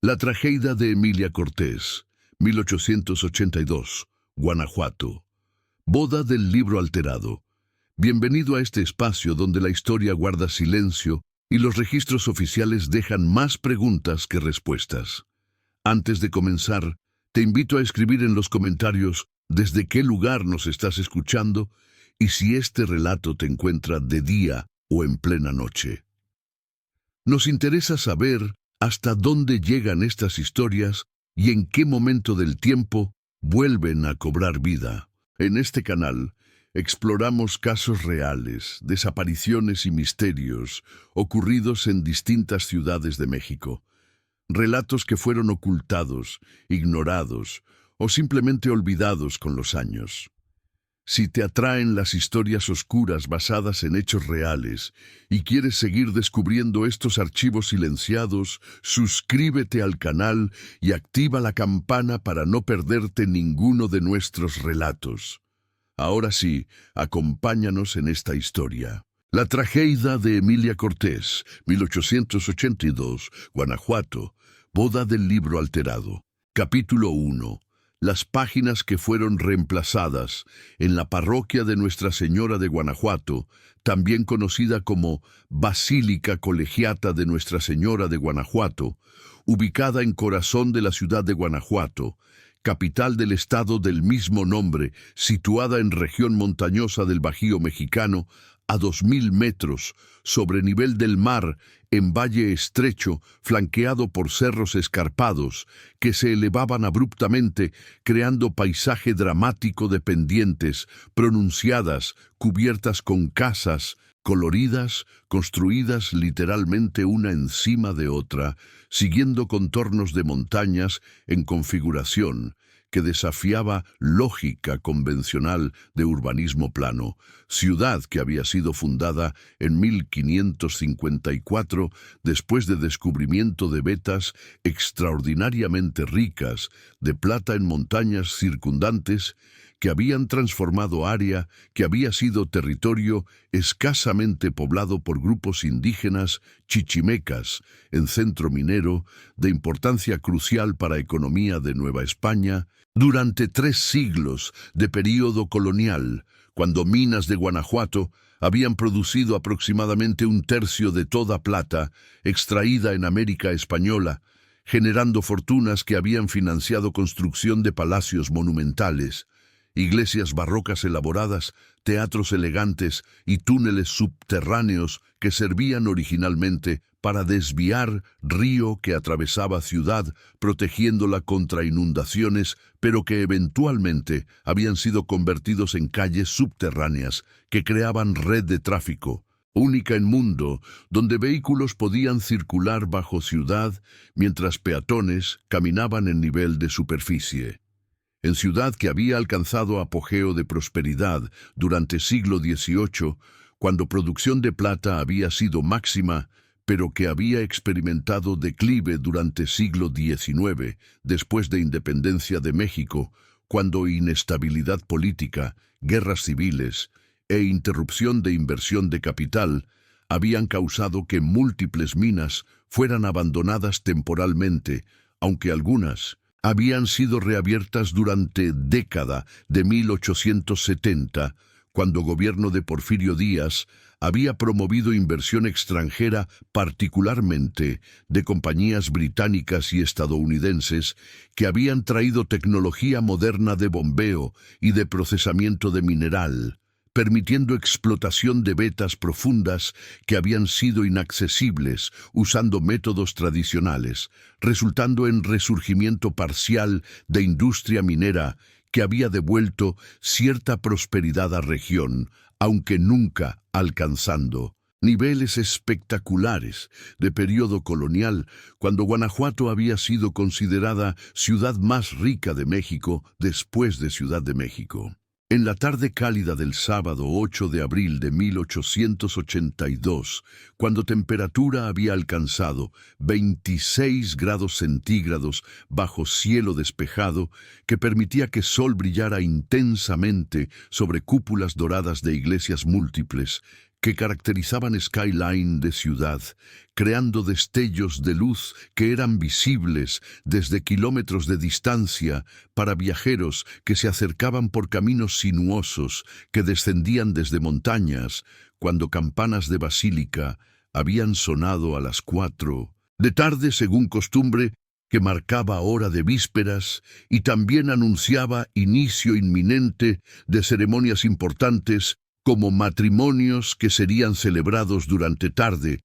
La tragedia de Emilia Cortés, 1882, Guanajuato. Boda del libro alterado. Bienvenido a este espacio donde la historia guarda silencio y los registros oficiales dejan más preguntas que respuestas. Antes de comenzar, te invito a escribir en los comentarios desde qué lugar nos estás escuchando y si este relato te encuentra de día o en plena noche. Nos interesa saber hasta dónde llegan estas historias y en qué momento del tiempo vuelven a cobrar vida. En este canal exploramos casos reales, desapariciones y misterios ocurridos en distintas ciudades de México. Relatos que fueron ocultados, ignorados o simplemente olvidados con los años. Si te atraen las historias oscuras basadas en hechos reales y quieres seguir descubriendo estos archivos silenciados, suscríbete al canal y activa la campana para no perderte ninguno de nuestros relatos. Ahora sí, acompáñanos en esta historia. La tragedia de Emilia Cortés, 1882, Guanajuato. Boda del libro alterado. Capítulo 1. Las páginas que fueron reemplazadas en la parroquia de Nuestra Señora de Guanajuato, también conocida como Basílica Colegiata de Nuestra Señora de Guanajuato, ubicada en corazón de la ciudad de Guanajuato, capital del estado del mismo nombre, situada en región montañosa del Bajío mexicano, a 2000 metros, sobre nivel del mar, en valle estrecho, flanqueado por cerros escarpados, que se elevaban abruptamente, creando paisaje dramático de pendientes, pronunciadas, cubiertas con casas, coloridas, construidas literalmente una encima de otra, siguiendo contornos de montañas en configuración, que desafiaba lógica convencional de urbanismo plano, ciudad que había sido fundada en 1554 después de descubrimiento de vetas extraordinariamente ricas de plata en montañas circundantes que habían transformado área que había sido territorio escasamente poblado por grupos indígenas chichimecas en centro minero de importancia crucial para la economía de Nueva España durante 3 siglos de período colonial, cuando minas de Guanajuato habían producido aproximadamente 1/3 de toda plata extraída en América Española, generando fortunas que habían financiado construcción de palacios monumentales, iglesias barrocas elaboradas, teatros elegantes y túneles subterráneos que servían originalmente para desviar río que atravesaba ciudad, protegiéndola contra inundaciones, pero que eventualmente habían sido convertidos en calles subterráneas que creaban red de tráfico, única en mundo, donde vehículos podían circular bajo ciudad mientras peatones caminaban en nivel de superficie. En ciudad que había alcanzado apogeo de prosperidad durante siglo XVIII, cuando producción de plata había sido máxima, pero que había experimentado declive durante siglo XIX, después de independencia de México, cuando inestabilidad política, guerras civiles e interrupción de inversión de capital habían causado que múltiples minas fueran abandonadas temporalmente, aunque algunas habían sido reabiertas durante década de 1870, cuando gobierno de Porfirio Díaz había promovido inversión extranjera, particularmente de compañías británicas y estadounidenses que habían traído tecnología moderna de bombeo y de procesamiento de mineral, permitiendo explotación de vetas profundas que habían sido inaccesibles usando métodos tradicionales, resultando en resurgimiento parcial de industria minera que había devuelto cierta prosperidad a la región, aunque nunca alcanzando niveles espectaculares de periodo colonial, cuando Guanajuato había sido considerada ciudad más rica de México después de Ciudad de México. En la tarde cálida del sábado 8 de abril de 1882, cuando temperatura había alcanzado 26 grados centígrados bajo cielo despejado, que permitía que sol brillara intensamente sobre cúpulas doradas de iglesias múltiples, que caracterizaban Skyline de ciudad, creando destellos de luz que eran visibles desde kilómetros de distancia para viajeros que se acercaban por caminos sinuosos que descendían desde montañas, cuando campanas de basílica habían sonado a las 4 de tarde según costumbre, que marcaba hora de vísperas y también anunciaba inicio inminente de ceremonias importantes como matrimonios que serían celebrados durante tarde.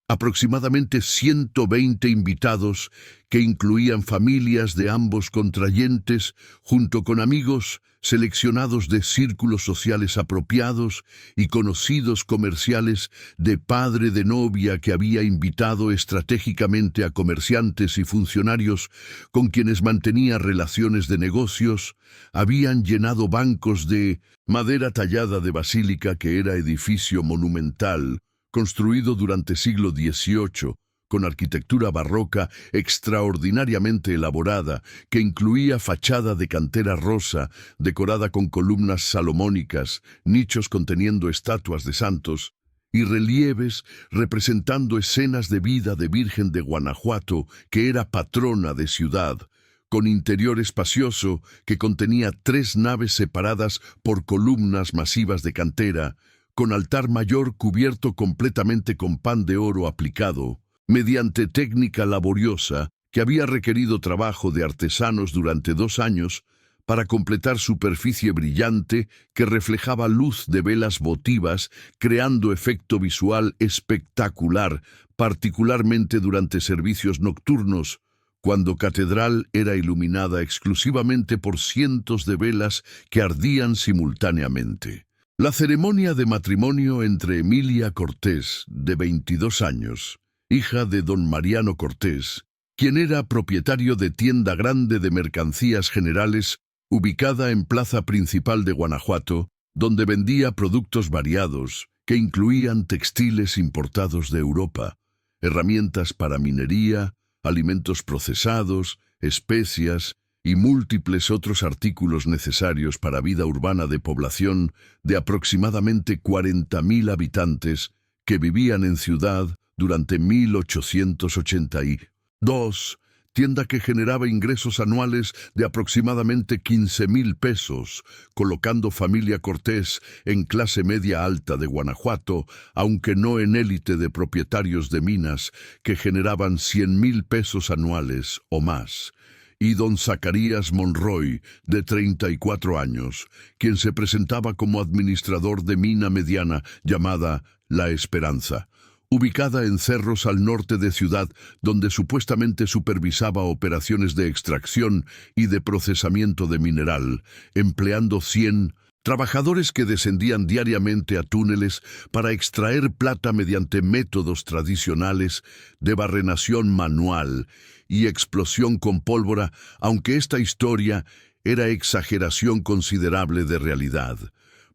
Aproximadamente 120 invitados que incluían familias de ambos contrayentes, junto con amigos seleccionados de círculos sociales apropiados y conocidos comerciales de padre de novia que había invitado estratégicamente a comerciantes y funcionarios con quienes mantenía relaciones de negocios, habían llenado bancos de madera tallada de basílica que era edificio monumental, construido durante siglo XVIII, con arquitectura barroca extraordinariamente elaborada, que incluía fachada de cantera rosa, decorada con columnas salomónicas, nichos conteniendo estatuas de santos, y relieves representando escenas de vida de Virgen de Guanajuato, que era patrona de ciudad, con interior espacioso que contenía 3 naves separadas por columnas masivas de cantera, con altar mayor cubierto completamente con pan de oro aplicado, mediante técnica laboriosa que había requerido trabajo de artesanos durante 2 años para completar superficie brillante que reflejaba luz de velas votivas, creando efecto visual espectacular, particularmente durante servicios nocturnos, cuando catedral era iluminada exclusivamente por cientos de velas que ardían simultáneamente. La ceremonia de matrimonio entre Emilia Cortés, de 22 años, hija de don Mariano Cortés, quien era propietario de tienda grande de mercancías generales ubicada en plaza principal de Guanajuato, donde vendía productos variados que incluían textiles importados de Europa, herramientas para minería, alimentos procesados, especias y múltiples otros artículos necesarios para vida urbana de población de aproximadamente 40.000 habitantes que vivían en ciudad durante 1882, tienda que generaba ingresos anuales de aproximadamente 15.000 pesos, colocando familia Cortés en clase media alta de Guanajuato, aunque no en élite de propietarios de minas que generaban 100.000 pesos anuales o más, y don Zacarías Monroy, de 34 años, quien se presentaba como administrador de mina mediana llamada La Esperanza, ubicada en cerros al norte de ciudad, donde supuestamente supervisaba operaciones de extracción y de procesamiento de mineral, empleando 100 trabajadores que descendían diariamente a túneles para extraer plata mediante métodos tradicionales de barrenación manual y explosión con pólvora, aunque esta historia era exageración considerable de realidad,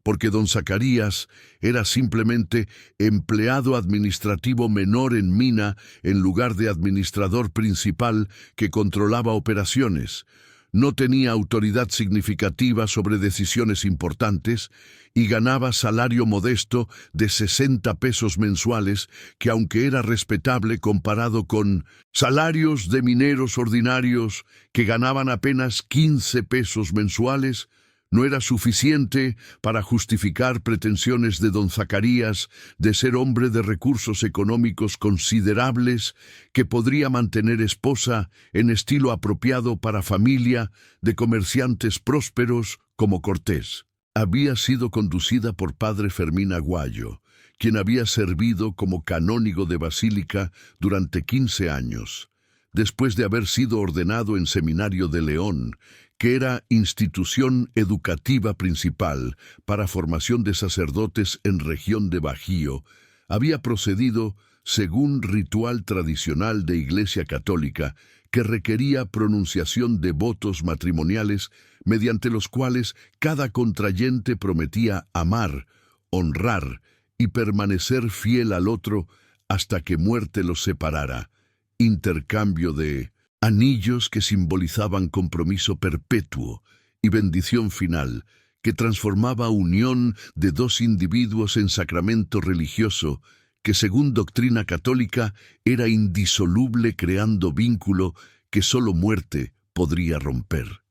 porque don Zacarías era simplemente empleado administrativo menor en mina en lugar de administrador principal que controlaba operaciones. No tenía autoridad significativa sobre decisiones importantes y ganaba salario modesto de 60 pesos mensuales, que aunque era respetable comparado con salarios de mineros ordinarios que ganaban apenas 15 pesos mensuales, no era suficiente para justificar pretensiones de don Zacarías de ser hombre de recursos económicos considerables que podría mantener esposa en estilo apropiado para familia de comerciantes prósperos como Cortés. Había sido conducida por padre Fermín Aguayo, quien había servido como canónigo de Basílica durante 15 años, después de haber sido ordenado en Seminario de León, que era institución educativa principal para formación de sacerdotes en región de Bajío. Había procedido según ritual tradicional de Iglesia Católica que requería pronunciación de votos matrimoniales mediante los cuales cada contrayente prometía amar, honrar y permanecer fiel al otro hasta que muerte los separara. Intercambio de anillos que simbolizaban compromiso perpetuo y bendición final que transformaba unión de dos individuos en sacramento religioso, que según doctrina católica era indisoluble, creando vínculo que solo muerte podría romper.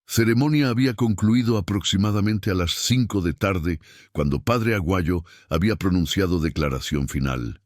Ceremonia había concluido aproximadamente a las 5 de tarde, cuando Padre Aguayo había pronunciado declaración final.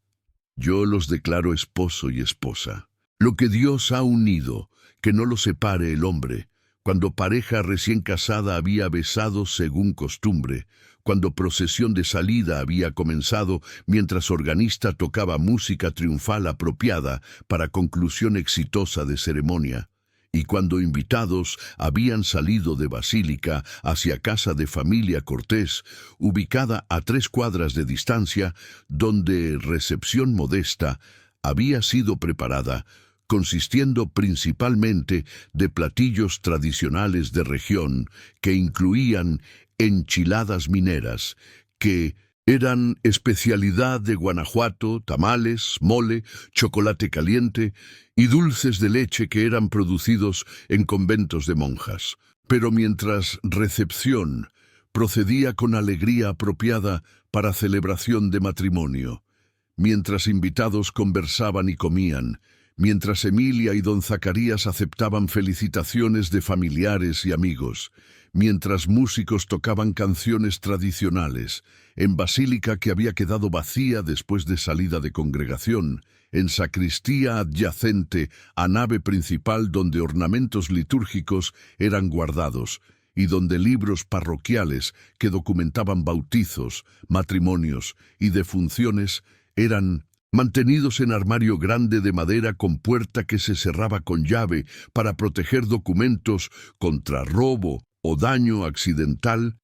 Yo los declaro esposo y esposa. Lo que Dios ha unido, que no lo separe el hombre. Cuando pareja recién casada había besado según costumbre, cuando procesión de salida había comenzado, mientras organista tocaba música triunfal apropiada para conclusión exitosa de ceremonia, y cuando invitados habían salido de Basílica hacia casa de familia Cortés, ubicada a 3 cuadras de distancia, donde recepción modesta había sido preparada, consistiendo principalmente de platillos tradicionales de región que incluían enchiladas mineras, que eran especialidad de Guanajuato, tamales, mole, chocolate caliente y dulces de leche que eran producidos en conventos de monjas. Pero mientras recepción procedía con alegría apropiada para celebración de matrimonio, mientras invitados conversaban y comían, mientras Emilia y don Zacarías aceptaban felicitaciones de familiares y amigos, mientras músicos tocaban canciones tradicionales, en basílica que había quedado vacía después de salida de congregación, en sacristía adyacente a nave principal donde ornamentos litúrgicos eran guardados, y donde libros parroquiales que documentaban bautizos, matrimonios y defunciones eran mantenidos en armario grande de madera con puerta que se cerraba con llave para proteger documentos contra robo o daño accidental,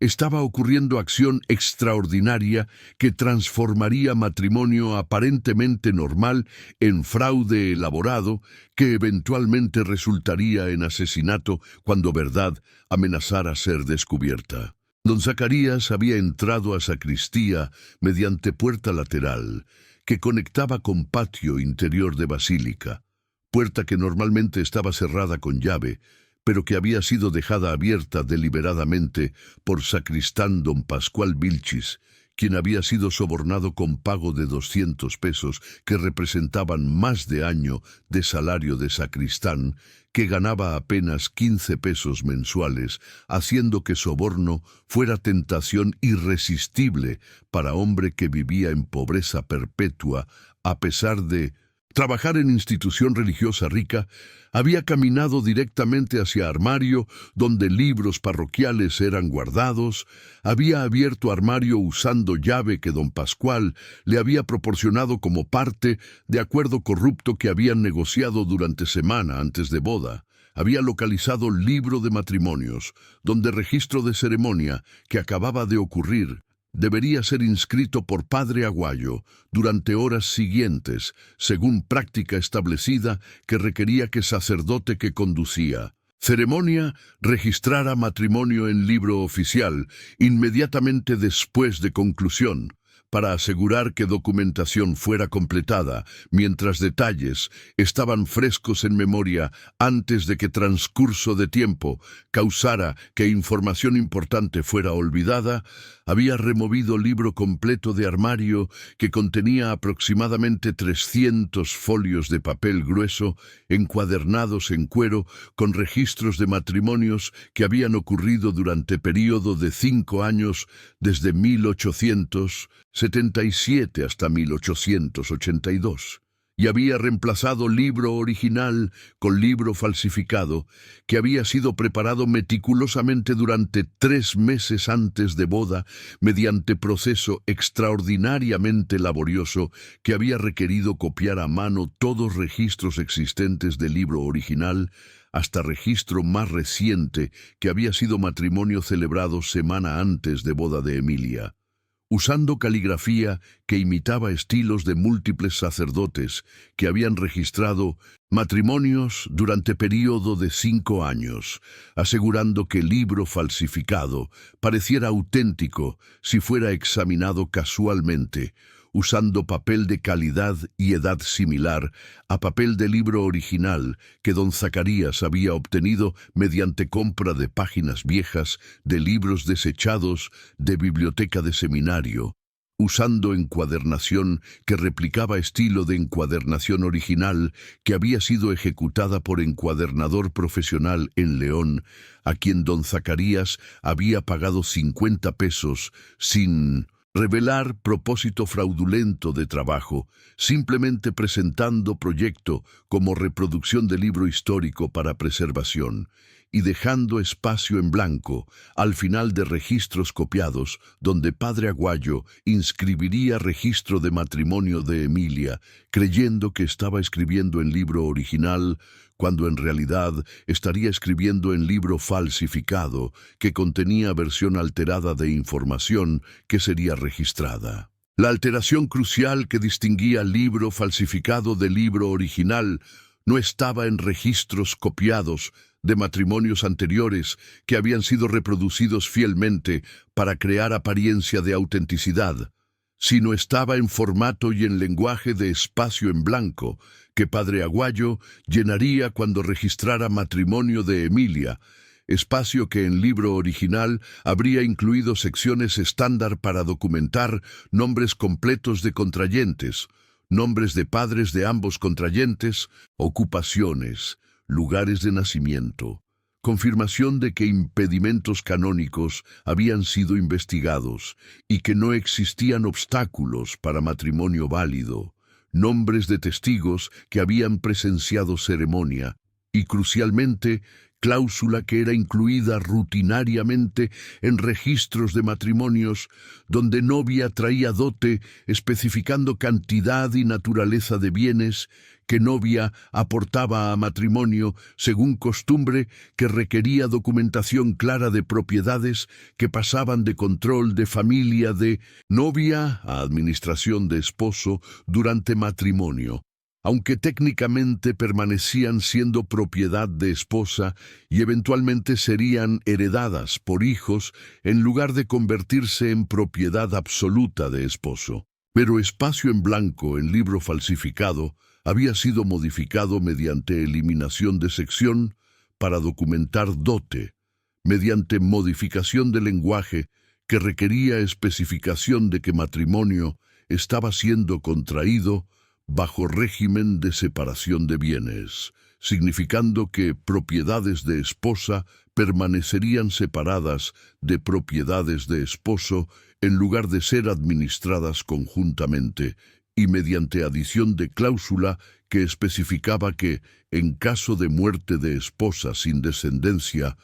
estaba ocurriendo acción extraordinaria que transformaría matrimonio aparentemente normal en fraude elaborado que eventualmente resultaría en asesinato cuando verdad amenazara ser descubierta. Don Zacarías había entrado a sacristía mediante puerta lateral, que conectaba con patio interior de basílica, puerta que normalmente estaba cerrada con llave, pero que había sido dejada abierta deliberadamente por sacristán don Pascual Vilchis, quien había sido sobornado con pago de 200 pesos que representaban más de año de salario de sacristán, que ganaba apenas 15 pesos mensuales, haciendo que soborno fuera tentación irresistible para hombre que vivía en pobreza perpetua, a pesar de trabajar en institución religiosa rica. Había caminado directamente hacia armario, donde libros parroquiales eran guardados, había abierto armario usando llave que don Pascual le había proporcionado como parte de acuerdo corrupto que habían negociado durante semana antes de boda. Había localizado libro de matrimonios, donde registro de ceremonia que acababa de ocurrir debería ser inscrito por Padre Aguayo durante horas siguientes, según práctica establecida que requería que sacerdote que conducía ceremonia registrara matrimonio en libro oficial inmediatamente después de conclusión, para asegurar que documentación fuera completada, mientras detalles estaban frescos en memoria antes de que transcurso de tiempo causara que información importante fuera olvidada. Había removido libro completo de armario que contenía aproximadamente 300 folios de papel grueso, encuadernados en cuero, con registros de matrimonios que habían ocurrido durante período de 5 años, desde 1877 hasta 1882, y había reemplazado libro original con libro falsificado que había sido preparado meticulosamente durante 3 meses antes de boda mediante proceso extraordinariamente laborioso que había requerido copiar a mano todos registros existentes del libro original hasta registro más reciente que había sido matrimonio celebrado semana antes de boda de Emilia, usando caligrafía que imitaba estilos de múltiples sacerdotes que habían registrado matrimonios durante período de 5 años, asegurando que el libro falsificado pareciera auténtico si fuera examinado casualmente, usando papel de calidad y edad similar a papel de libro original que don Zacarías había obtenido mediante compra de páginas viejas, de libros desechados, de biblioteca de seminario, usando encuadernación que replicaba estilo de encuadernación original que había sido ejecutada por encuadernador profesional en León, a quien don Zacarías había pagado 50 pesos sin revelar propósito fraudulento de trabajo, simplemente presentando proyecto como reproducción de libro histórico para preservación, y dejando espacio en blanco al final de registros copiados, donde padre Aguayo inscribiría registro de matrimonio de Emilia, creyendo que estaba escribiendo en libro original, cuando en realidad estaría escribiendo en libro falsificado que contenía versión alterada de información que sería registrada. La alteración crucial que distinguía libro falsificado del libro original no estaba en registros copiados de matrimonios anteriores que habían sido reproducidos fielmente para crear apariencia de autenticidad, sino estaba en formato y en lenguaje de espacio en blanco que padre Aguayo llenaría cuando registrara matrimonio de Emilia, espacio que en libro original habría incluido secciones estándar para documentar nombres completos de contrayentes, nombres de padres de ambos contrayentes, ocupaciones, lugares de nacimiento, confirmación de que impedimentos canónicos habían sido investigados y que no existían obstáculos para matrimonio válido, nombres de testigos que habían presenciado ceremonia y, crucialmente, cláusula que era incluida rutinariamente en registros de matrimonios donde novia traía dote especificando cantidad y naturaleza de bienes que novia aportaba a matrimonio según costumbre que requería documentación clara de propiedades que pasaban de control de familia de novia a administración de esposo durante matrimonio, aunque técnicamente permanecían siendo propiedad de esposa y eventualmente serían heredadas por hijos en lugar de convertirse en propiedad absoluta de esposo. Pero espacio en blanco en libro falsificado había sido modificado mediante eliminación de sección para documentar dote, mediante modificación de lenguaje que requería especificación de que matrimonio estaba siendo contraído bajo régimen de separación de bienes, significando que propiedades de esposa permanecerían separadas de propiedades de esposo en lugar de ser administradas conjuntamente, y mediante adición de cláusula que especificaba que, en caso de muerte de esposa sin descendencia,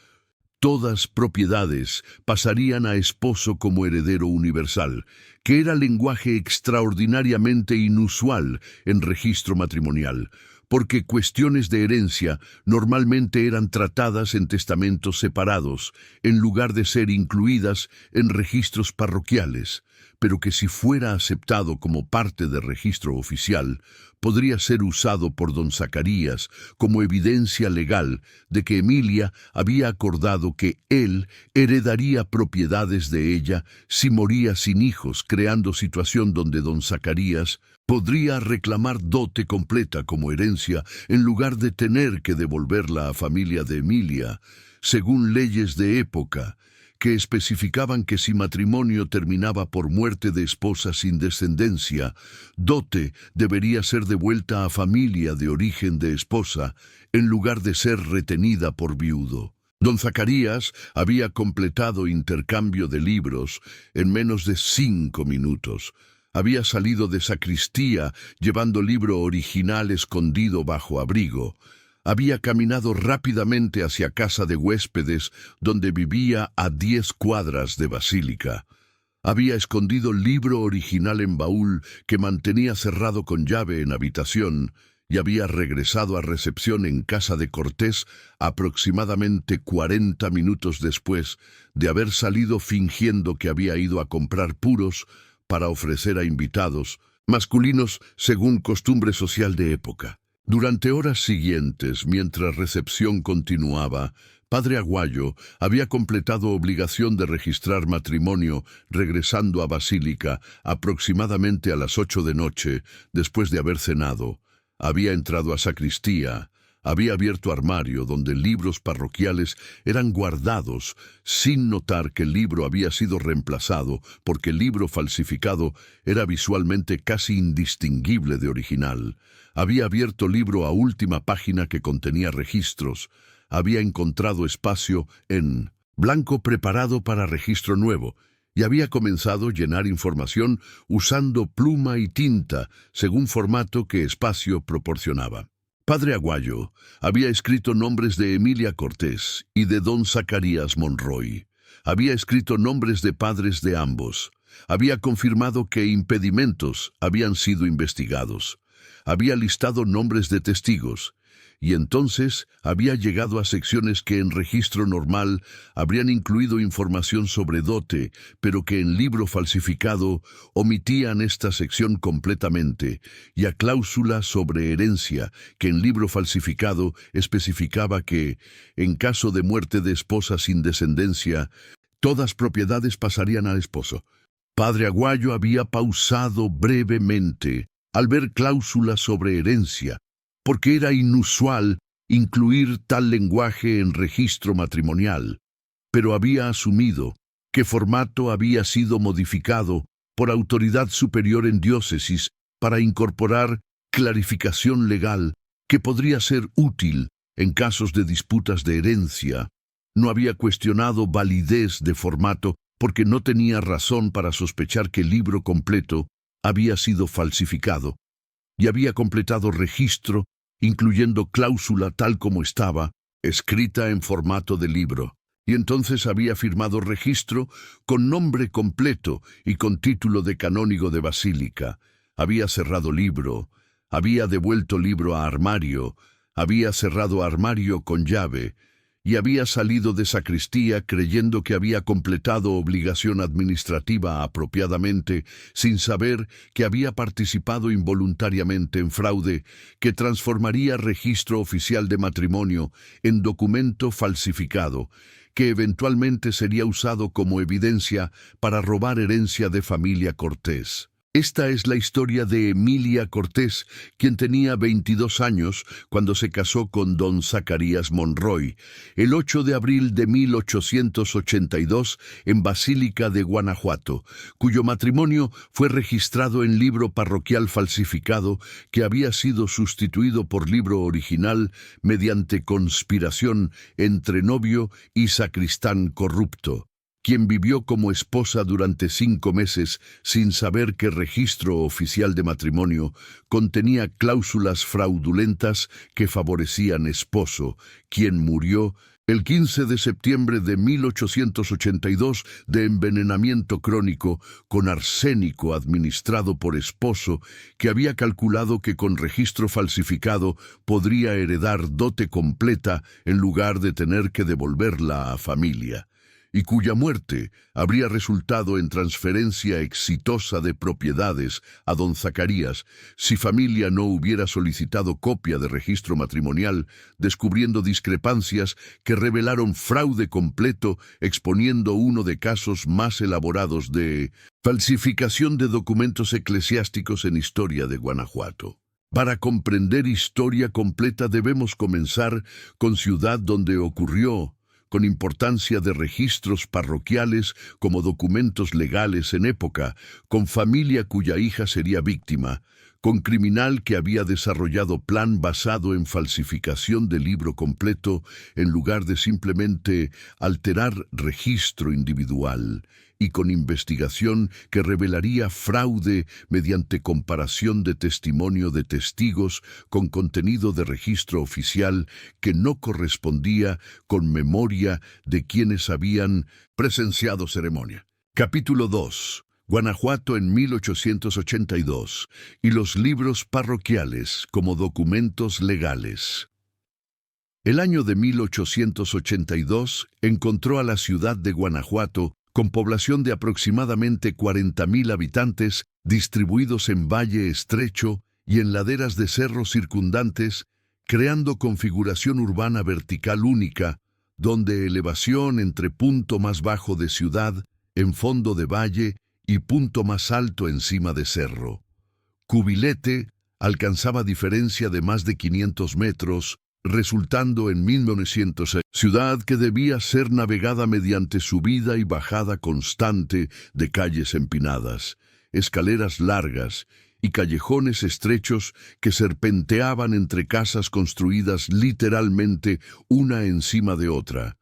todas propiedades pasarían a esposo como heredero universal, que era lenguaje extraordinariamente inusual en registro matrimonial, porque cuestiones de herencia normalmente eran tratadas en testamentos separados, en lugar de ser incluidas en registros parroquiales, pero que si fuera aceptado como parte del registro oficial, podría ser usado por don Zacarías como evidencia legal de que Emilia había acordado que él heredaría propiedades de ella si moría sin hijos, creando situación donde don Zacarías podría reclamar dote completa como herencia en lugar de tener que devolverla a familia de Emilia, según leyes de época, que especificaban que si matrimonio terminaba por muerte de esposa sin descendencia, dote debería ser devuelta a familia de origen de esposa, en lugar de ser retenida por viudo. Don Zacarías había completado intercambio de libros en menos de 5 minutos. Había salido de sacristía llevando libro original escondido bajo abrigo. Había caminado rápidamente hacia casa de huéspedes, donde vivía a 10 cuadras de Basílica. Había escondido libro original en baúl que mantenía cerrado con llave en habitación y había regresado a recepción en casa de Cortés aproximadamente 40 minutos después de haber salido fingiendo que había ido a comprar puros para ofrecer a invitados, masculinos según costumbre social de época. Durante horas siguientes, mientras recepción continuaba, Padre Aguayo había completado obligación de registrar matrimonio regresando a Basílica aproximadamente a las 8 de noche, después de haber cenado. Había entrado a sacristía, había abierto armario donde libros parroquiales eran guardados, sin notar que el libro había sido reemplazado, porque el libro falsificado era visualmente casi indistinguible de original. Había abierto libro a última página que contenía registros. Había encontrado espacio en blanco preparado para registro nuevo, y había comenzado a llenar información usando pluma y tinta, según formato que espacio proporcionaba. Padre Aguayo había escrito nombres de Emilia Cortés y de don Zacarías Monroy. Había escrito nombres de padres de ambos. Había confirmado que impedimentos habían sido investigados. Había listado nombres de testigos. Y entonces había llegado a secciones que en registro normal habrían incluido información sobre dote, pero que en libro falsificado omitían esta sección completamente, y a cláusula sobre herencia, que en libro falsificado especificaba que, en caso de muerte de esposa sin descendencia, todas propiedades pasarían al esposo. Padre Aguayo había pausado brevemente al ver cláusulas sobre herencia, porque era inusual incluir tal lenguaje en registro matrimonial, pero había asumido que formato había sido modificado por autoridad superior en diócesis para incorporar clarificación legal que podría ser útil en casos de disputas de herencia. No había cuestionado validez de formato porque no tenía razón para sospechar que el libro completo había sido falsificado, y había completado registro incluyendo cláusula tal como estaba, escrita en formato de libro. Y entonces había firmado registro con nombre completo y con título de canónigo de Basílica. Había cerrado libro, había devuelto libro a armario, había cerrado armario con llave, y había salido de sacristía creyendo que había completado obligación administrativa apropiadamente, sin saber que había participado involuntariamente en fraude que transformaría registro oficial de matrimonio en documento falsificado, que eventualmente sería usado como evidencia para robar herencia de familia Cortés. Esta es la historia de Emilia Cortés, quien tenía 22 años cuando se casó con don Zacarías Monroy, el 8 de abril de 1882 en Basílica de Guanajuato, cuyo matrimonio fue registrado en libro parroquial falsificado que había sido sustituido por libro original mediante conspiración entre novio y sacristán corrupto, quien vivió como esposa durante 5 meses sin saber que el registro oficial de matrimonio contenía cláusulas fraudulentas que favorecían esposo, quien murió el 15 de septiembre de 1882 de envenenamiento crónico con arsénico administrado por esposo, que había calculado que con registro falsificado podría heredar dote completa en lugar de tener que devolverla a familia, y cuya muerte habría resultado en transferencia exitosa de propiedades a don Zacarías si familia no hubiera solicitado copia de registro matrimonial, descubriendo discrepancias que revelaron fraude completo, exponiendo uno de casos más elaborados de falsificación de documentos eclesiásticos en historia de Guanajuato. Para comprender historia completa debemos comenzar con ciudad donde ocurrió, con importancia de registros parroquiales como documentos legales en época, con familia cuya hija sería víctima, con criminal que había desarrollado plan basado en falsificación de libro completo en lugar de simplemente alterar registro individual, y con investigación que revelaría fraude mediante comparación de testimonio de testigos con contenido de registro oficial que no correspondía con memoria de quienes habían presenciado ceremonia. Capítulo 2. Guanajuato en 1882 y los libros parroquiales como documentos legales. El año de 1882 encontró a la ciudad de Guanajuato con población de aproximadamente 40,000 habitantes distribuidos en valle estrecho y en laderas de cerros circundantes, creando configuración urbana vertical única, donde elevación entre punto más bajo de ciudad, en fondo de valle, y punto más alto encima de cerro. Cubilete alcanzaba diferencia de más de 500 metros, resultando en 1906 ciudad que debía ser navegada mediante subida y bajada constante de calles empinadas, escaleras largas y callejones estrechos que serpenteaban entre casas construidas literalmente una encima de otra.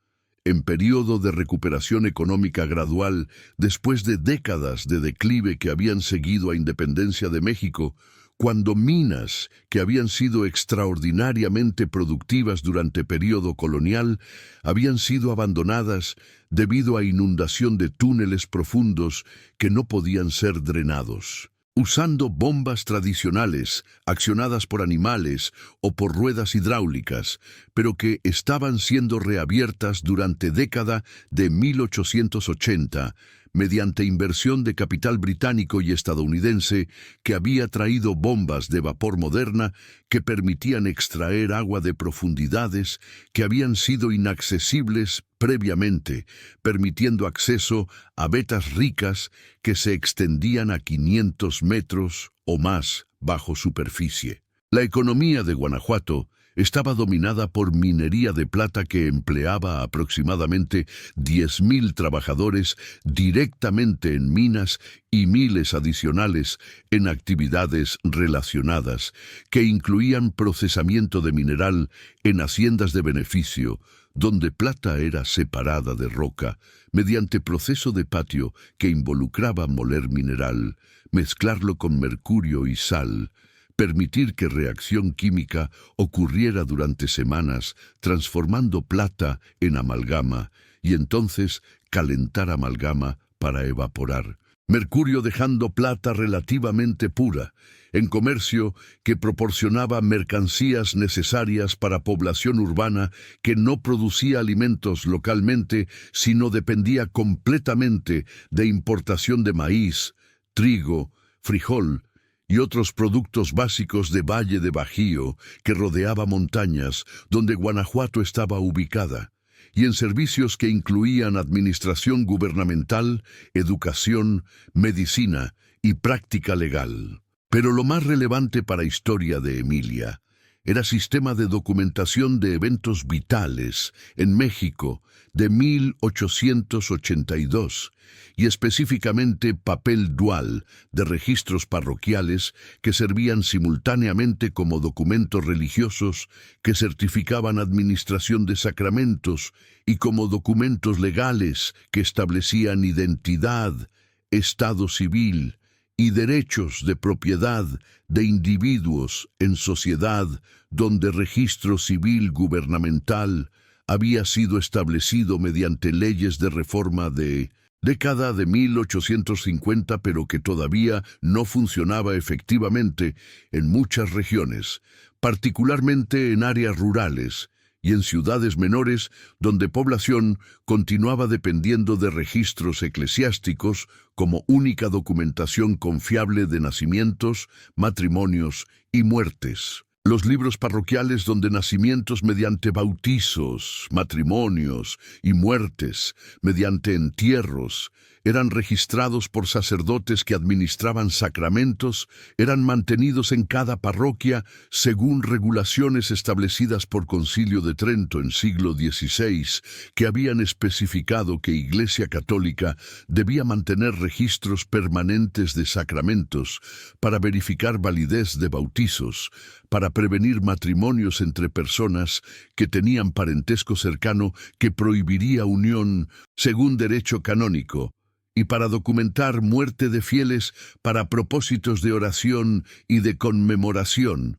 En periodo de recuperación económica gradual, después de décadas de declive que habían seguido a Independencia de México, cuando minas que habían sido extraordinariamente productivas durante periodo colonial habían sido abandonadas debido a inundación de túneles profundos que no podían ser drenados. Usando bombas tradicionales, accionadas por animales o por ruedas hidráulicas, pero que estaban siendo reabiertas durante década de 1880, mediante inversión de capital británico y estadounidense que había traído bombas de vapor moderna que permitían extraer agua de profundidades que habían sido inaccesibles previamente, permitiendo acceso a vetas ricas que se extendían a 500 metros o más bajo superficie. La economía de Guanajuato estaba dominada por minería de plata que empleaba aproximadamente 10.000 trabajadores directamente en minas y miles adicionales en actividades relacionadas, que incluían procesamiento de mineral en haciendas de beneficio, donde plata era separada de roca, mediante proceso de patio que involucraba moler mineral, mezclarlo con mercurio y sal, permitir que reacción química ocurriera durante semanas, transformando plata en amalgama, y entonces calentar amalgama para evaporar. Mercurio dejando plata relativamente pura, en comercio que proporcionaba mercancías necesarias para población urbana que no producía alimentos localmente, sino dependía completamente de importación de maíz, trigo, frijol, y otros productos básicos de Valle de Bajío que rodeaba montañas donde Guanajuato estaba ubicada, y en servicios que incluían administración gubernamental, educación, medicina y práctica legal. Pero lo más relevante para historia de Emilia era sistema de documentación de eventos vitales en México de 1882, y específicamente papel dual de registros parroquiales que servían simultáneamente como documentos religiosos que certificaban administración de sacramentos y como documentos legales que establecían identidad, estado civil y derechos de propiedad de individuos en sociedad donde registro civil gubernamental había sido establecido mediante leyes de reforma de década de 1850, pero que todavía no funcionaba efectivamente en muchas regiones, particularmente en áreas rurales y en ciudades menores donde población continuaba dependiendo de registros eclesiásticos como única documentación confiable de nacimientos, matrimonios y muertes. Los libros parroquiales donde nacimientos mediante bautizos, matrimonios y muertes mediante entierros eran registrados por sacerdotes que administraban sacramentos, eran mantenidos en cada parroquia según regulaciones establecidas por Concilio de Trento en siglo XVI, que habían especificado que Iglesia Católica debía mantener registros permanentes de sacramentos para verificar validez de bautizos, para prevenir matrimonios entre personas que tenían parentesco cercano que prohibiría unión según derecho canónico, y para documentar muerte de fieles para propósitos de oración y de conmemoración.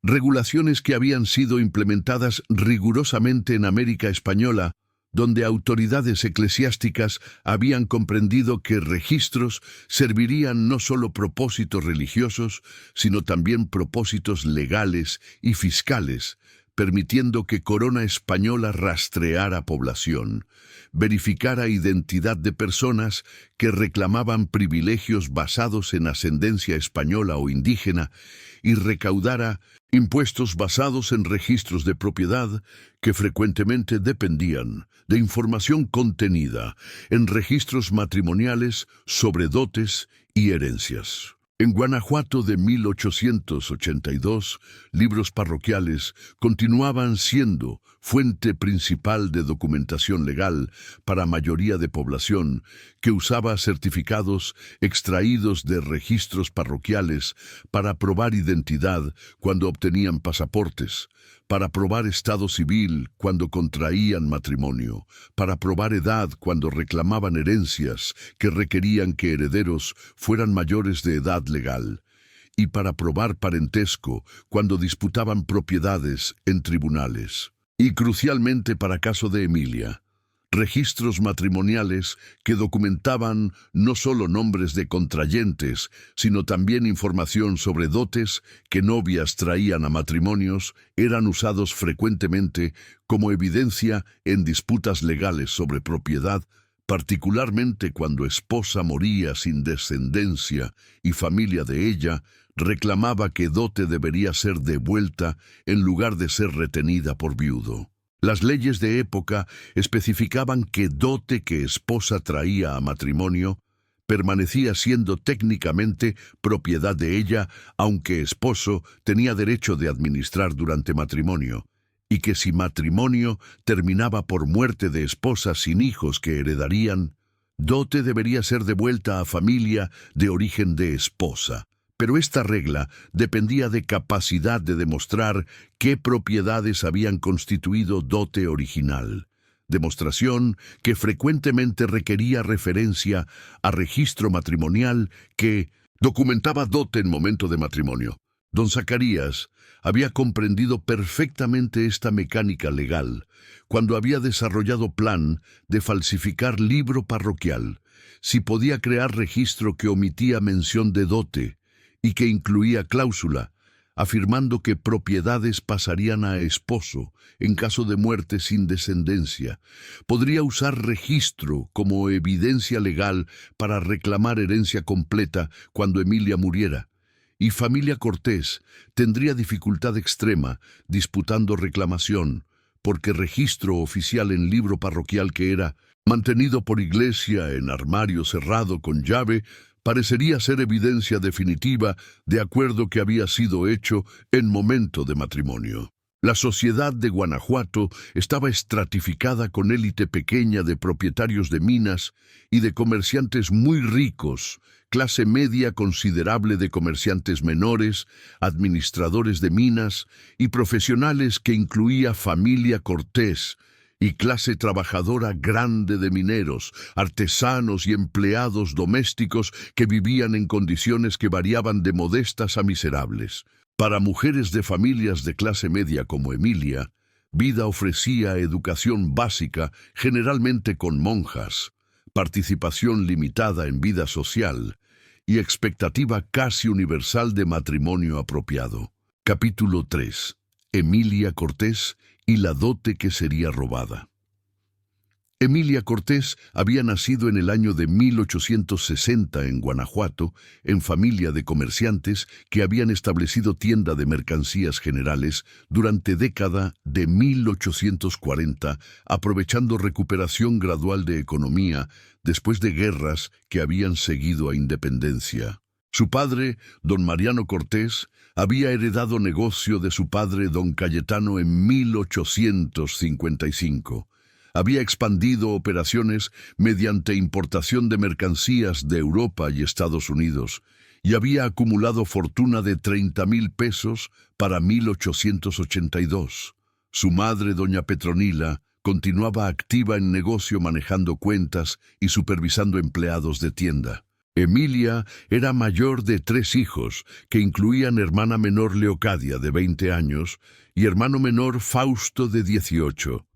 Regulaciones que habían sido implementadas rigurosamente en América Española, donde autoridades eclesiásticas habían comprendido que registros servirían no solo propósitos religiosos, sino también propósitos legales y fiscales, permitiendo que Corona Española rastreara población, verificara identidad de personas que reclamaban privilegios basados en ascendencia española o indígena y recaudara impuestos basados en registros de propiedad que frecuentemente dependían de información contenida en registros matrimoniales sobre dotes y herencias. En Guanajuato de 1882, libros parroquiales continuaban siendo fuente principal de documentación legal para mayoría de población que usaba certificados extraídos de registros parroquiales para probar identidad cuando obtenían pasaportes, para probar estado civil cuando contraían matrimonio, para probar edad cuando reclamaban herencias que requerían que herederos fueran mayores de edad legal, y para probar parentesco cuando disputaban propiedades en tribunales. Y crucialmente para caso de Emilia, registros matrimoniales que documentaban no solo nombres de contrayentes, sino también información sobre dotes que novias traían a matrimonios, eran usados frecuentemente como evidencia en disputas legales sobre propiedad, particularmente cuando esposa moría sin descendencia y familia de ella reclamaba que dote debería ser devuelta en lugar de ser retenida por viudo. Las leyes de época especificaban que dote que esposa traía a matrimonio permanecía siendo técnicamente propiedad de ella, aunque esposo tenía derecho de administrar durante matrimonio, y que si matrimonio terminaba por muerte de esposa sin hijos que heredarían, dote debería ser devuelta a familia de origen de esposa. Pero esta regla dependía de capacidad de demostrar qué propiedades habían constituido dote original, demostración que frecuentemente requería referencia a registro matrimonial que documentaba dote en momento de matrimonio. Don Zacarías había comprendido perfectamente esta mecánica legal cuando había desarrollado plan de falsificar libro parroquial, si podía crear registro que omitía mención de dote, y que incluía cláusula, afirmando que propiedades pasarían a esposo en caso de muerte sin descendencia. Podría usar registro como evidencia legal para reclamar herencia completa cuando Emilia muriera. Y familia Cortés tendría dificultad extrema disputando reclamación, porque registro oficial en libro parroquial que era mantenido por iglesia en armario cerrado con llave, parecería ser evidencia definitiva de acuerdo que había sido hecho en momento de matrimonio. La sociedad de Guanajuato estaba estratificada con élite pequeña de propietarios de minas y de comerciantes muy ricos, clase media considerable de comerciantes menores, administradores de minas y profesionales que incluía familia Cortés, y clase trabajadora grande de mineros, artesanos y empleados domésticos que vivían en condiciones que variaban de modestas a miserables. Para mujeres de familias de clase media como Emilia, vida ofrecía educación básica, generalmente con monjas, participación limitada en vida social y expectativa casi universal de matrimonio apropiado. Capítulo 3. Emilia Cortés y la dote que sería robada. Emilia Cortés había nacido en el año de 1860 en Guanajuato, en familia de comerciantes que habían establecido tienda de mercancías generales durante década de 1840, aprovechando recuperación gradual de economía después de guerras que habían seguido a independencia. Su padre, don Mariano Cortés, había heredado negocio de su padre, don Cayetano, en 1855. Había expandido operaciones mediante importación de mercancías de Europa y Estados Unidos, y había acumulado fortuna de 30,000 pesos para 1882. Su madre, doña Petronila, continuaba activa en negocio manejando cuentas y supervisando empleados de tienda. Emilia era mayor de 3 hijos, que incluían hermana menor Leocadia, de 20 años, y hermano menor Fausto, de 18.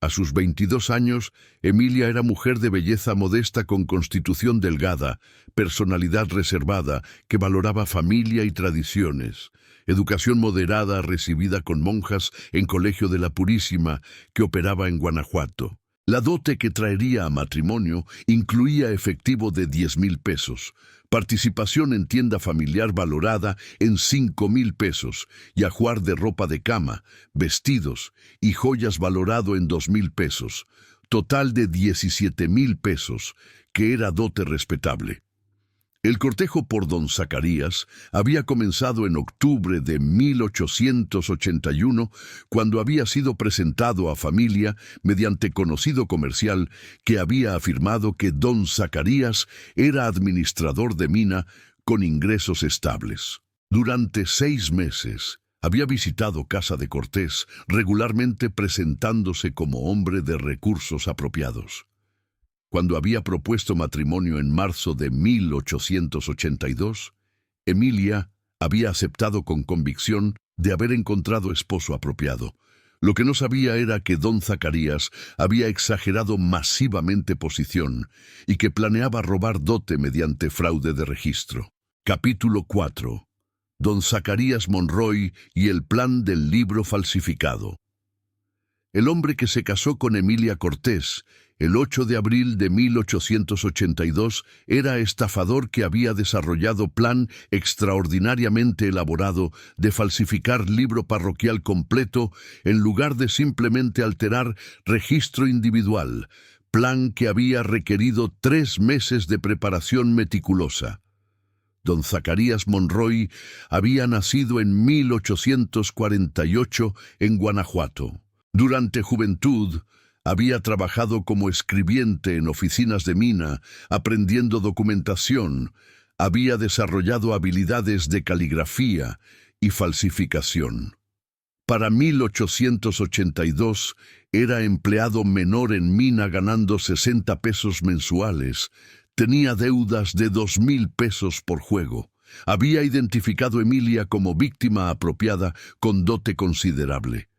A sus 22 años, Emilia era mujer de belleza modesta con constitución delgada, personalidad reservada, que valoraba familia y tradiciones. educación moderada recibida con monjas en Colegio de la Purísima que operaba en Guanajuato. La dote que traería a matrimonio incluía efectivo de 10,000 pesos, participación en tienda familiar valorada en 5,000 pesos y ajuar de ropa de cama, vestidos y joyas valorado en 2,000 pesos, total de 17,000 pesos, que era dote respetable. El cortejo por don Zacarías había comenzado en octubre de 1881, cuando había sido presentado a familia mediante conocido comercial que había afirmado que don Zacarías era administrador de mina con ingresos estables. Durante 6 meses había visitado casa de Cortés, regularmente presentándose como hombre de recursos apropiados. Cuando había propuesto matrimonio en marzo de 1882, Emilia había aceptado con convicción de haber encontrado esposo apropiado. Lo que no sabía era que don Zacarías había exagerado masivamente posición y que planeaba robar dote mediante fraude de registro. Capítulo 4. Don Zacarías Monroy y el plan del libro falsificado. El hombre que se casó con Emilia Cortés el 8 de abril de 1882 era estafador que había desarrollado plan extraordinariamente elaborado de falsificar libro parroquial completo en lugar de simplemente alterar registro individual, plan que había requerido 3 meses de preparación meticulosa. Don Zacarías Monroy había nacido en 1848 en Guanajuato. Durante juventud, había trabajado como escribiente en oficinas de mina, aprendiendo documentación. Había desarrollado habilidades de caligrafía y falsificación. Para 1882 era empleado menor en mina ganando 60 pesos mensuales. Tenía deudas de 2,000 pesos por juego. Había identificado a Emilia como víctima apropiada con dote considerable.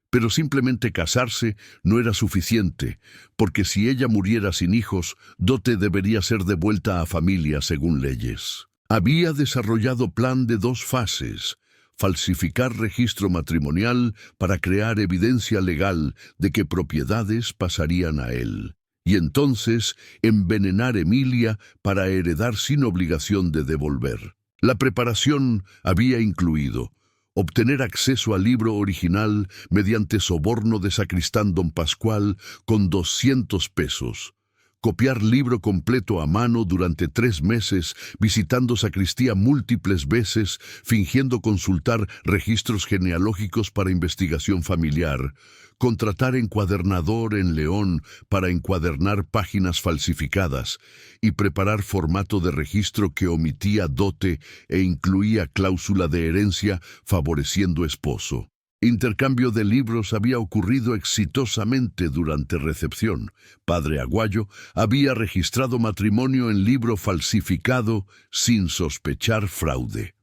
Pero simplemente casarse no era suficiente, porque si ella muriera sin hijos, dote debería ser devuelta a familia según leyes. Había desarrollado plan de 2 fases: falsificar registro matrimonial para crear evidencia legal de que propiedades pasarían a él, y entonces envenenar a Emilia para heredar sin obligación de devolver. La preparación había incluido obtener acceso al libro original mediante soborno de sacristán don Pascual con 200 pesos. Copiar libro completo a mano durante 3 meses, visitando sacristía múltiples veces, fingiendo consultar registros genealógicos para investigación familiar. Contratar encuadernador en León para encuadernar páginas falsificadas y preparar formato de registro que omitía dote e incluía cláusula de herencia favoreciendo esposo. Intercambio de libros había ocurrido exitosamente durante recepción. Padre Aguayo había registrado matrimonio en libro falsificado sin sospechar fraude.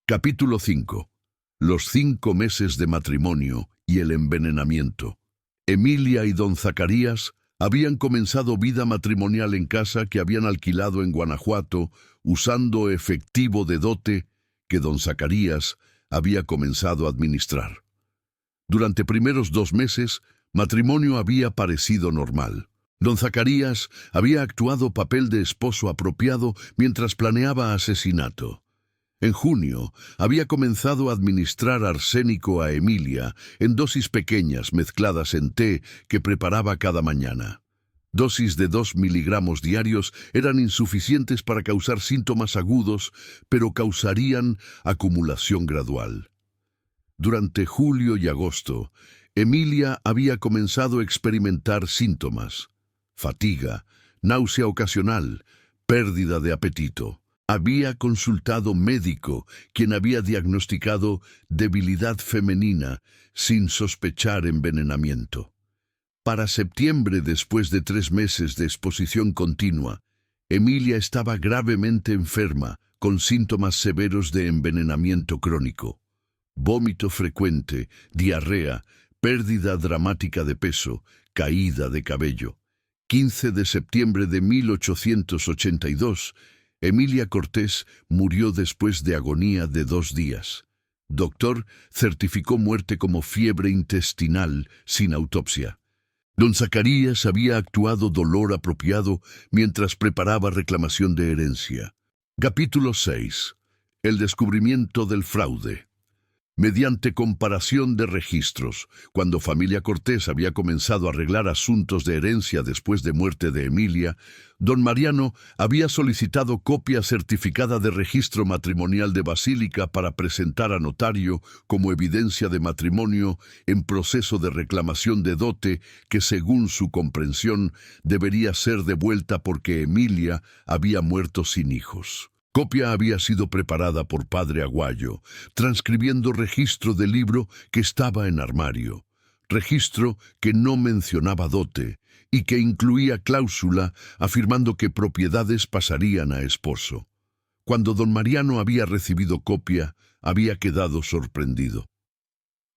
Capítulo 5. Los 5 meses de matrimonio y el envenenamiento. Emilia y don Zacarías habían comenzado vida matrimonial en casa que habían alquilado en Guanajuato, usando efectivo de dote que don Zacarías había comenzado a administrar. Durante primeros 2 meses, matrimonio había parecido normal. Don Zacarías había actuado papel de esposo apropiado mientras planeaba asesinato. En junio, había comenzado a administrar arsénico a Emilia en dosis pequeñas mezcladas en té que preparaba cada mañana. Dosis de 2 miligramos diarios eran insuficientes para causar síntomas agudos, pero causarían acumulación gradual. Durante julio y agosto, Emilia había comenzado a experimentar síntomas: fatiga, náusea ocasional, pérdida de apetito. Había consultado médico, quien había diagnosticado debilidad femenina sin sospechar envenenamiento. Para septiembre, después de 3 meses de exposición continua, Emilia estaba gravemente enferma, con síntomas severos de envenenamiento crónico. Vómito frecuente, diarrea, pérdida dramática de peso, caída de cabello. 15 de septiembre de 1882, Emilia Cortés murió después de agonía de 2 días. Doctor certificó muerte como fiebre intestinal sin autopsia. Don Zacarías había actuado dolor apropiado mientras preparaba reclamación de herencia. Capítulo 6. El descubrimiento del fraude. Mediante comparación de registros, cuando Familia Cortés había comenzado a arreglar asuntos de herencia después de muerte de Emilia, don Mariano había solicitado copia certificada de registro matrimonial de Basílica para presentar a notario como evidencia de matrimonio en proceso de reclamación de dote que, según su comprensión, debería ser devuelta porque Emilia había muerto sin hijos. Copia había sido preparada por padre Aguayo, transcribiendo registro del libro que estaba en armario, registro que no mencionaba dote y que incluía cláusula afirmando que propiedades pasarían a esposo. Cuando don Mariano había recibido copia, había quedado sorprendido.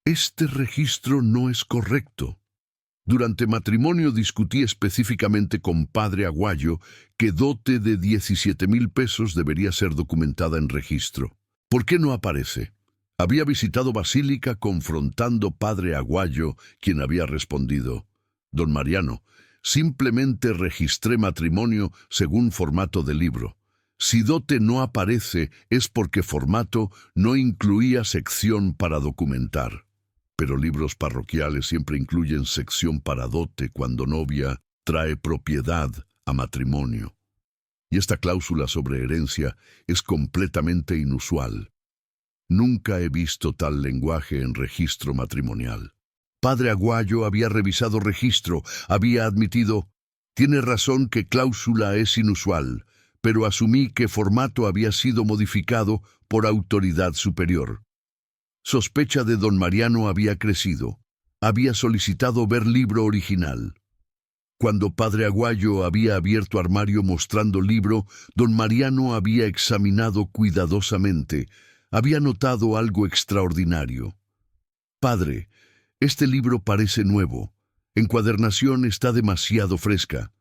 Este registro no es correcto. Durante matrimonio discutí específicamente con padre Aguayo que dote de 17,000 pesos debería ser documentada en registro. ¿Por qué no aparece? Había visitado Basílica confrontando padre Aguayo, quien había respondido: don Mariano, simplemente registré matrimonio según formato de libro. Si dote no aparece es porque formato no incluía sección para documentar. Pero libros parroquiales siempre incluyen sección para dote cuando novia trae propiedad a matrimonio. Y esta cláusula sobre herencia es completamente inusual. Nunca he visto tal lenguaje en registro matrimonial. Padre Aguayo había revisado registro, había admitido: tiene razón que cláusula es inusual, pero asumí que formato había sido modificado por autoridad superior. Sospecha de don Mariano había crecido. Había solicitado ver libro original. Cuando padre Aguayo había abierto armario mostrando libro, don Mariano había examinado cuidadosamente. Había notado algo extraordinario. Padre, este libro parece nuevo. Encuadernación está demasiado fresca.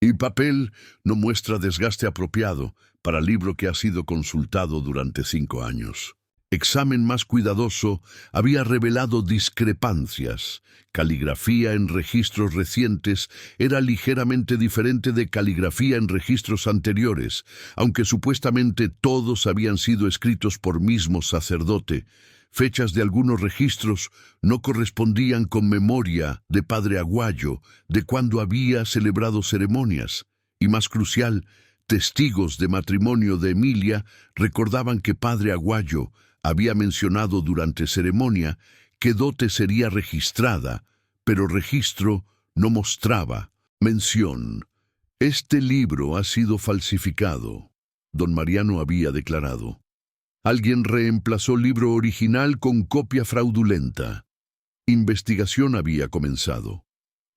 Y papel no muestra desgaste apropiado para libro que ha sido consultado durante 5 años. Examen más cuidadoso había revelado discrepancias. Caligrafía en registros recientes era ligeramente diferente de caligrafía en registros anteriores, aunque supuestamente todos habían sido escritos por mismo sacerdote. Fechas de algunos registros no correspondían con memoria de padre Aguayo de cuando había celebrado ceremonias. Y más crucial, testigos de matrimonio de Emilia recordaban que padre Aguayo había mencionado durante ceremonia que dote sería registrada, pero registro no mostraba mención. Este libro ha sido falsificado, don Mariano había declarado. Alguien reemplazó libro original con copia fraudulenta. Investigación había comenzado.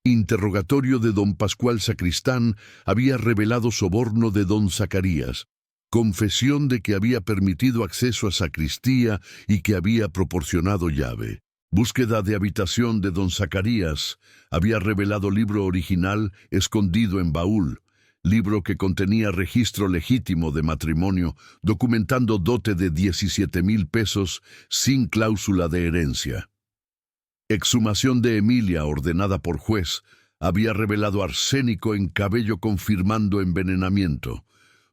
Interrogatorio de don Pascual Sacristán había revelado soborno de don Zacarías. Confesión de que había permitido acceso a sacristía y que había proporcionado llave. Búsqueda de habitación de don Zacarías. Había revelado libro original escondido en baúl. Libro que contenía registro legítimo de matrimonio, documentando dote de 17,000 pesos sin cláusula de herencia. Exhumación de Emilia ordenada por juez. Había revelado arsénico en cabello confirmando envenenamiento.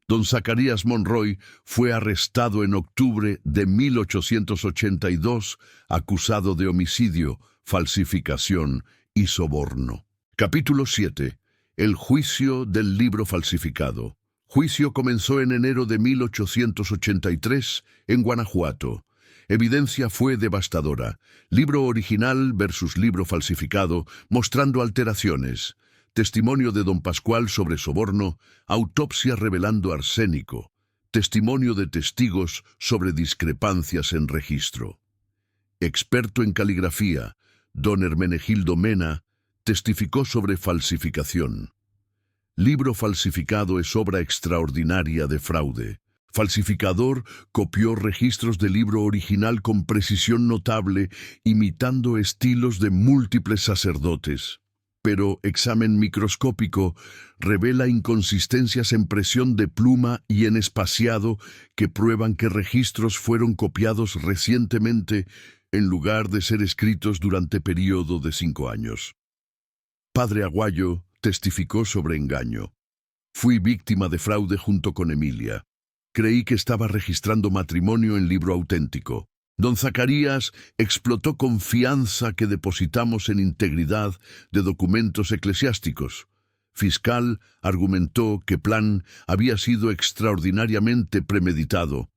Don Zacarías Monroy fue arrestado en octubre de 1882, acusado de homicidio, falsificación y soborno. Capítulo 7. El juicio del libro falsificado. Juicio comenzó en enero de 1883 en Guanajuato. Evidencia fue devastadora. Libro original versus libro falsificado, mostrando alteraciones. Testimonio de don Pascual sobre soborno, autopsia revelando arsénico, testimonio de testigos sobre discrepancias en registro. Experto en caligrafía, don Hermenegildo Mena, testificó sobre falsificación. Libro falsificado es obra extraordinaria de fraude. Falsificador copió registros del libro original con precisión notable, imitando estilos de múltiples sacerdotes. pero examen microscópico revela inconsistencias en presión de pluma y en espaciado que prueban que registros fueron copiados recientemente en lugar de ser escritos durante periodo de 5 años. Padre Aguayo testificó sobre engaño. Fui víctima de fraude junto con Emilia. Creí que estaba registrando matrimonio en libro auténtico. Don Zacarías explotó confianza que depositamos en integridad de documentos eclesiásticos. Fiscal argumentó que plan había sido extraordinariamente premeditado.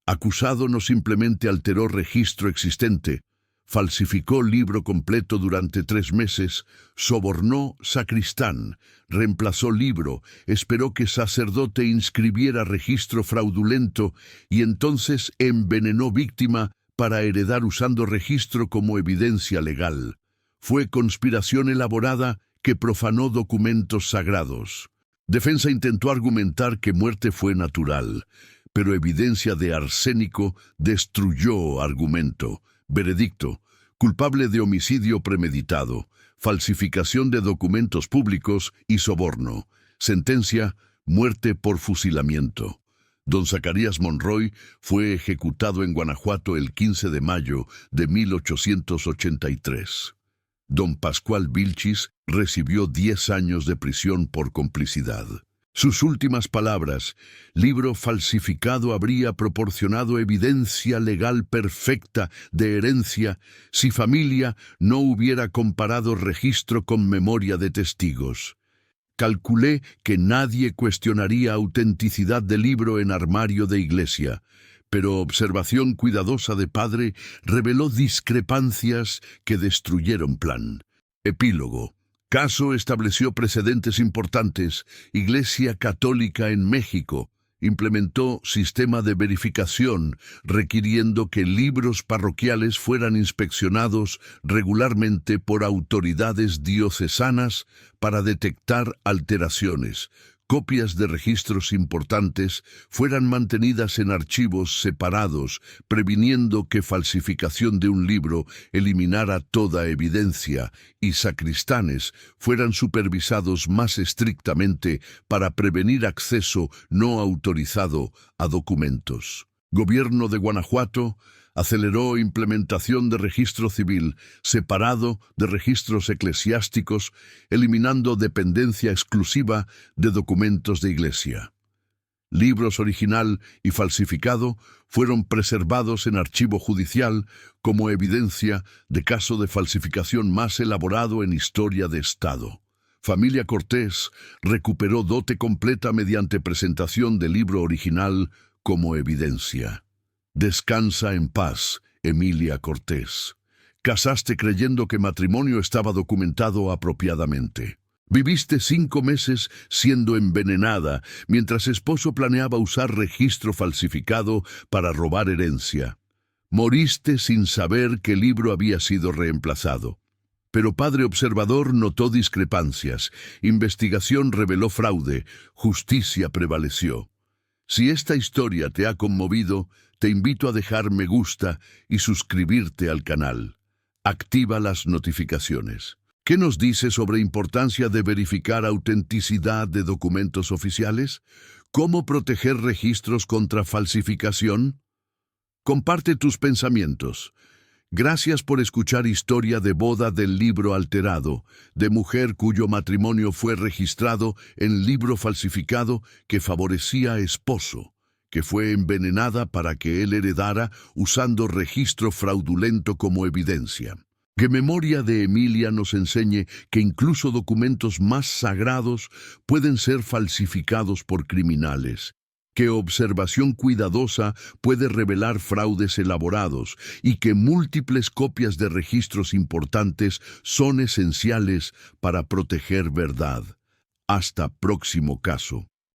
Acusado no simplemente alteró registro existente, falsificó libro completo durante 3 meses, sobornó sacristán, reemplazó libro, esperó que sacerdote inscribiera registro fraudulento y entonces envenenó víctima para heredar usando registro como evidencia legal. Fue conspiración elaborada que profanó documentos sagrados. Defensa intentó argumentar que muerte fue natural, pero evidencia de arsénico destruyó argumento. Veredicto: culpable de homicidio premeditado, falsificación de documentos públicos y soborno. Sentencia: muerte por fusilamiento. Don Zacarías Monroy fue ejecutado en Guanajuato el 15 de mayo de 1883. Don Pascual Vilchis recibió 10 años de prisión por complicidad. Sus últimas palabras: libro falsificado habría proporcionado evidencia legal perfecta de herencia si familia no hubiera comparado registro con memoria de testigos. Calculé que nadie cuestionaría autenticidad del libro en armario de iglesia, pero observación cuidadosa de padre reveló discrepancias que destruyeron plan. Epílogo. Caso estableció precedentes importantes. Iglesia Católica en México implementó sistema de verificación requiriendo que libros parroquiales fueran inspeccionados regularmente por autoridades diocesanas para detectar alteraciones. Copias de registros importantes fueran mantenidas en archivos separados, previniendo que falsificación de un libro eliminara toda evidencia, y sacristanes fueran supervisados más estrictamente para prevenir acceso no autorizado a documentos. Gobierno de Guanajuato aceleró implementación de registro civil separado de registros eclesiásticos, eliminando dependencia exclusiva de documentos de iglesia. Libros original y falsificado fueron preservados en archivo judicial como evidencia de caso de falsificación más elaborado en historia de Estado. Familia Cortés recuperó dote completa mediante presentación del libro original como evidencia. Descansa en paz, Emilia Cortés. Casaste creyendo que matrimonio estaba documentado apropiadamente. Viviste 5 meses siendo envenenada mientras esposo planeaba usar registro falsificado para robar herencia. Moriste sin saber que el libro había sido reemplazado. Pero padre observador notó discrepancias. Investigación reveló fraude. Justicia prevaleció. Si esta historia te ha conmovido, te invito a dejar me gusta y suscribirte al canal. Activa las notificaciones. ¿Qué nos dice sobre importancia de verificar autenticidad de documentos oficiales? ¿Cómo proteger registros contra falsificación? Comparte tus pensamientos. Gracias por escuchar historia de boda del libro alterado, de mujer cuyo matrimonio fue registrado en libro falsificado que favorecía a esposo, que fue envenenada para que él heredara usando registro fraudulento como evidencia. Que memoria de Emilia nos enseñe que incluso documentos más sagrados pueden ser falsificados por criminales. Que observación cuidadosa puede revelar fraudes elaborados y que múltiples copias de registros importantes son esenciales para proteger verdad. Hasta próximo caso.